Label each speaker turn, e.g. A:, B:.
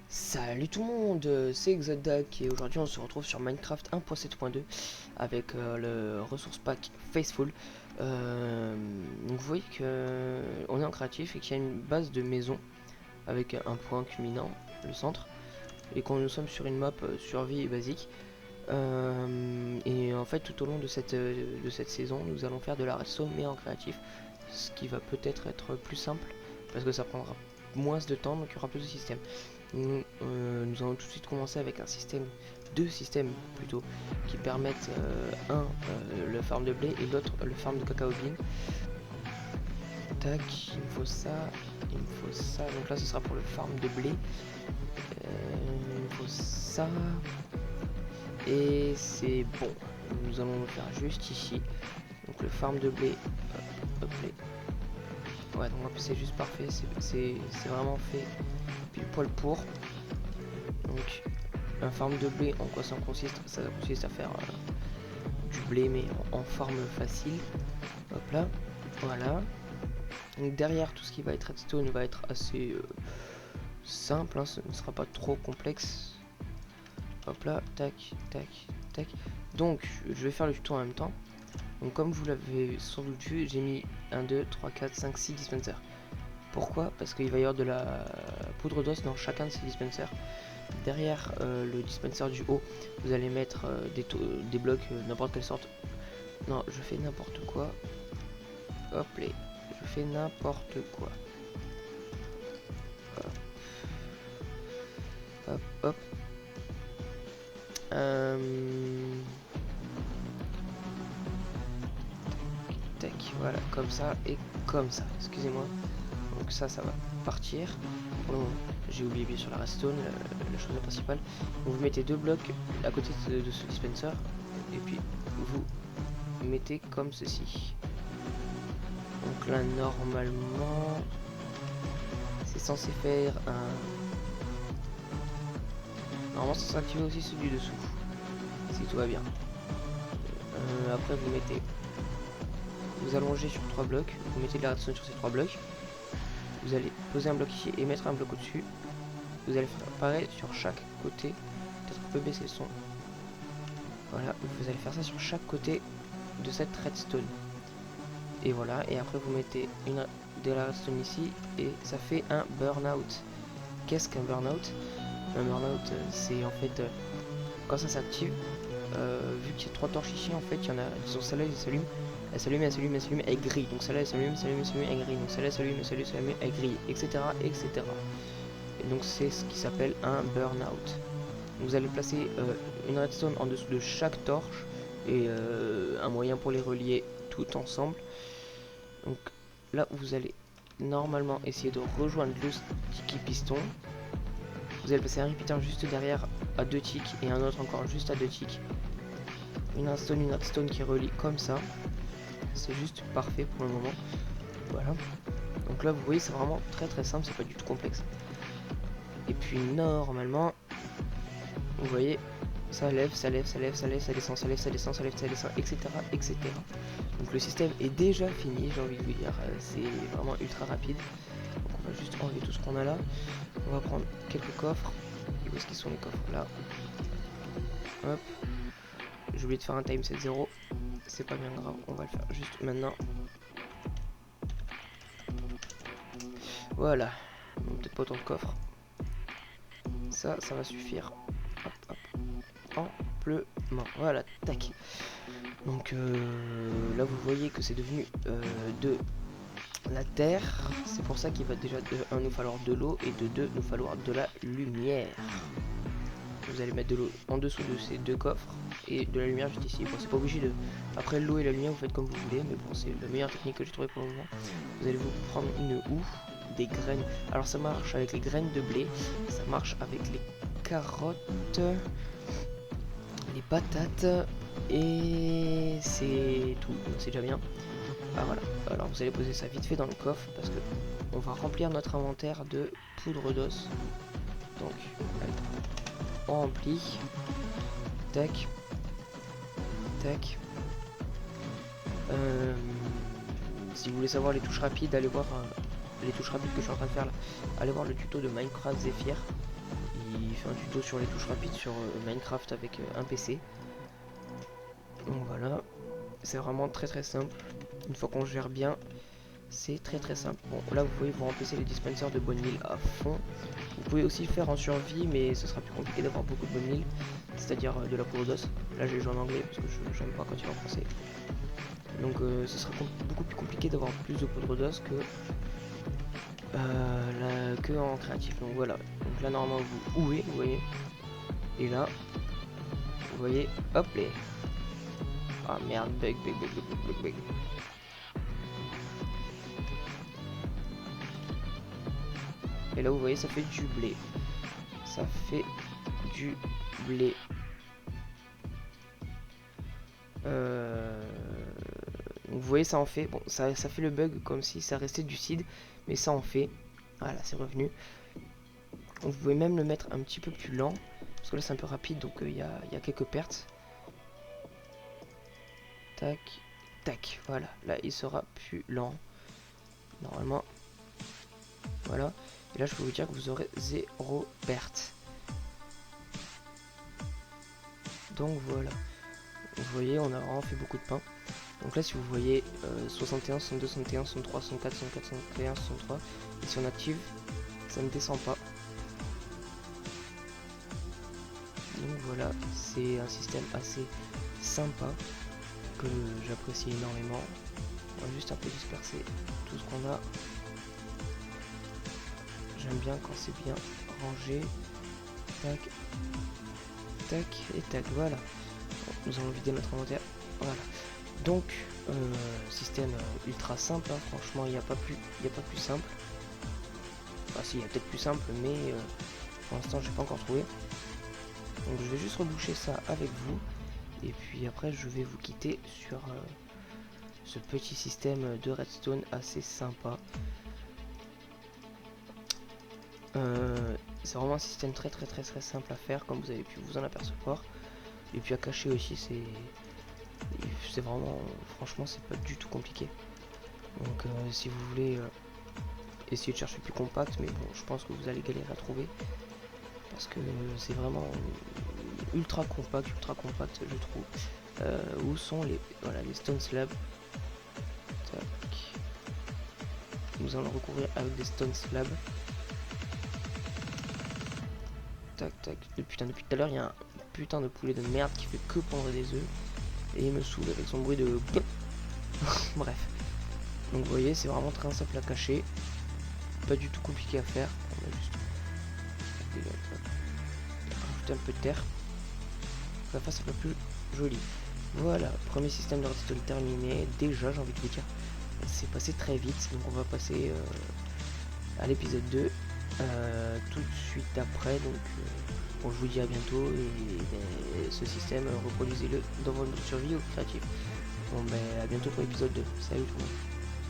A: Salut tout le monde, c'est Exodac et aujourd'hui on se retrouve sur Minecraft 1.7.2 avec le ressource pack Faithful. Donc vous voyez que on est en créatif et qu'il y a une base de maison avec un point culminant, le centre, et qu'on nous sommes sur une map survie basique. Et en fait tout au long de cette saison nous allons faire de la redstone mais en créatif, ce qui va peut-être être plus simple parce que ça prendra moins de temps, donc il y aura plus de systèmes. Nous allons tout de suite commencer avec deux systèmes plutôt, qui permettent le farm de blé et l'autre le farm de cacao bean. Tac, il me faut ça, il me faut ça. Donc là, ce sera pour le farm de blé. Il me faut ça. Et c'est bon. Nous allons le faire juste ici. Donc le farm de blé. Hop, blé. Ouais, donc c'est juste parfait. C'est vraiment fait pile poil pour. Donc un farm de blé, en quoi ça consiste? Ça consiste à faire du blé mais en forme facile. Hop là, voilà. Donc derrière, tout ce qui va être redstone va être assez simple, hein, ce ne sera pas trop complexe. Hop là, tac, tac, tac. Donc je vais faire le tuto en même temps. Donc comme vous l'avez sans doute vu, j'ai mis 1, 2, 3, 4, 5, 6 dispensers. Pourquoi? Parce qu'il va y avoir de la poudre d'os dans chacun de ces dispensers. Derrière le dispenser du haut, vous allez mettre des blocs, n'importe quelle sorte. Non, je fais n'importe quoi. Hop là, je fais n'importe quoi. Hop, hop, hop. Tac, voilà, comme ça et comme ça. Excusez-moi. Donc ça va partir. Pour le moment, j'ai oublié bien sûr la redstone, la chose principale. Donc vous mettez deux blocs à côté de ce dispenser et puis vous mettez comme ceci. Donc là normalement c'est censé faire un... Normalement ça sera activé aussi celui dessous, si tout va bien. Après vous mettez... Vous allongez sur 3 blocs, vous mettez de la redstone sur ces 3 blocs. Vous allez poser un bloc ici et mettre un bloc au-dessus. Vous allez faire pareil sur chaque côté. Peut-être un peu baisser le son. Voilà, vous allez faire ça sur chaque côté de cette redstone. Et voilà, et après vous mettez de la redstone ici et ça fait un burn-out. Qu'est-ce qu'un burn-out? Un burn-out, c'est en fait quand ça s'active, vu qu'il y a 3 torches ici, en fait, il y en a, disons celle-là, elle s'allume, elle s'allume, elle s'allume, elle s'allume, elle grille. Donc celle-là, elle s'allume, s'allume, s'allume, elle grille. Donc celle-là, elle s'allume, s'allume, s'allume, elle grille, etc., etc. Et donc c'est ce qui s'appelle un burn-out. Vous allez placer une redstone en dessous de chaque torche et un moyen pour les relier tout ensemble. Donc là, vous allez normalement essayer de rejoindre le sticky piston. Vous allez passer un repeater juste derrière à 2 ticks et un autre encore juste à 2 ticks. Une redstone qui relie comme ça. C'est juste parfait pour le moment. Voilà. Donc là vous voyez c'est vraiment très simple, c'est pas du tout complexe. Et puis normalement, vous voyez, ça lève, ça lève, ça lève, ça lève, ça descend, ça lève, ça descend, ça lève, ça descend, etc. etc. Donc le système est déjà fini, j'ai envie de vous dire, c'est vraiment ultra rapide. Donc on va juste enlever tout ce qu'on a là. On va prendre quelques coffres. Et où est-ce qu'ils sont les coffres? Là. Hop. J'ai oublié de faire un time set 0. C'est pas bien grave, on va le faire juste maintenant. Voilà. Peut-être pas autant de coffres. Ça va suffire. Hop, hop. Amplement. Voilà, tac. Donc là vous voyez que c'est devenu de la terre. C'est pour ça qu'il va déjà de 1 nous falloir de l'eau et de 2 nous falloir de la lumière. Vous allez mettre de l'eau en dessous de ces deux coffres et de la lumière juste ici. Bon, c'est pas obligé de... Après l'eau et la lumière, vous faites comme vous voulez, mais bon, c'est la meilleure technique que j'ai trouvée pour le moment. Vous allez vous prendre une houe, des graines. Alors ça marche avec les graines de blé, ça marche avec les carottes, les patates, et c'est tout. C'est déjà bien. Ah voilà. Alors vous allez poser ça vite fait dans le coffre parce que on va remplir notre inventaire de poudre d'os. Donc, allez. On remplit. Tac. Tac. Si vous voulez savoir les touches rapides, allez voir les touches rapides que je suis en train de faire là. Allez voir le tuto de Minecraft Zephyr. fait un tuto sur les touches rapides sur Minecraft avec un PC. Donc voilà, c'est vraiment très simple. Une fois qu'on gère bien, c'est très simple. Bon, là vous pouvez vous remplacer les dispensers de bonne mille à fond. Vous pouvez aussi le faire en survie, mais ce sera plus compliqué d'avoir beaucoup de bonne mille, c'est-à-dire de la poudre d'os. Là j'ai joué en anglais parce que je n'aime pas quand il est en français. Donc ce sera beaucoup plus compliqué d'avoir plus de poudre d'os que en créatif. Donc voilà. Donc là normalement vous ouez, vous voyez. Et là, vous voyez, hop les. Ah merde, bug. Et là vous voyez ça fait du blé. Ça fait du blé. Donc vous voyez ça en fait. Bon ça fait le bug comme si ça restait du seed. Mais ça en fait. Voilà c'est revenu. Vous pouvez même le mettre un petit peu plus lent. Parce que là c'est un peu rapide donc il y a quelques pertes. Tac. Tac. Voilà. Là il sera plus lent. Normalement. Voilà. Et là je peux vous dire que vous aurez 0 perte. Donc voilà. Vous voyez on a vraiment fait beaucoup de pain. Donc là si vous voyez 61, 62, 61, 63, 64, 64, 61, 63. Et si on active, ça ne descend pas. Donc voilà, c'est un système assez sympa que j'apprécie énormément. On va juste un peu disperser tout ce qu'on a. J'aime bien quand c'est bien rangé. Tac, tac et tac, voilà. Nous allons vider notre inventaire. Voilà. Donc, système ultra simple, hein. Franchement, il n'y a pas plus simple. Enfin, si, il y a peut-être plus simple, mais pour l'instant, j'ai pas encore trouvé. Donc, je vais juste reboucher ça avec vous. Et puis après, je vais vous quitter sur ce petit système de redstone assez sympa. C'est vraiment un système très simple à faire, comme vous avez pu vous en apercevoir. Et puis à cacher aussi, c'est vraiment, franchement, c'est pas du tout compliqué. Donc si vous voulez essayer de chercher plus compact, mais bon, je pense que vous allez galérer à trouver parce que c'est vraiment ultra compact, je trouve. Où sont les stone slabs? Tac. Nous allons recouvrir avec des stone slabs. Tac. Depuis tout à l'heure, il y a un putain de poulet de merde qui fait que pondre des œufs et il me saoule avec son bruit de bref. Donc vous voyez, c'est vraiment très simple à cacher, pas du tout compliqué à faire. On va juste rajouter un peu de terre, ça fasse un peu plus joli. Voilà, premier système de redstone terminé. Déjà, j'ai envie de vous dire, c'est passé très vite, donc on va passer à l'épisode 2 tout de suite après. Donc bon, je vous dis à bientôt et ce système, reproduisez-le dans votre survie ou créatif. Bon ben à bientôt pour l'épisode 2. Salut tout le monde.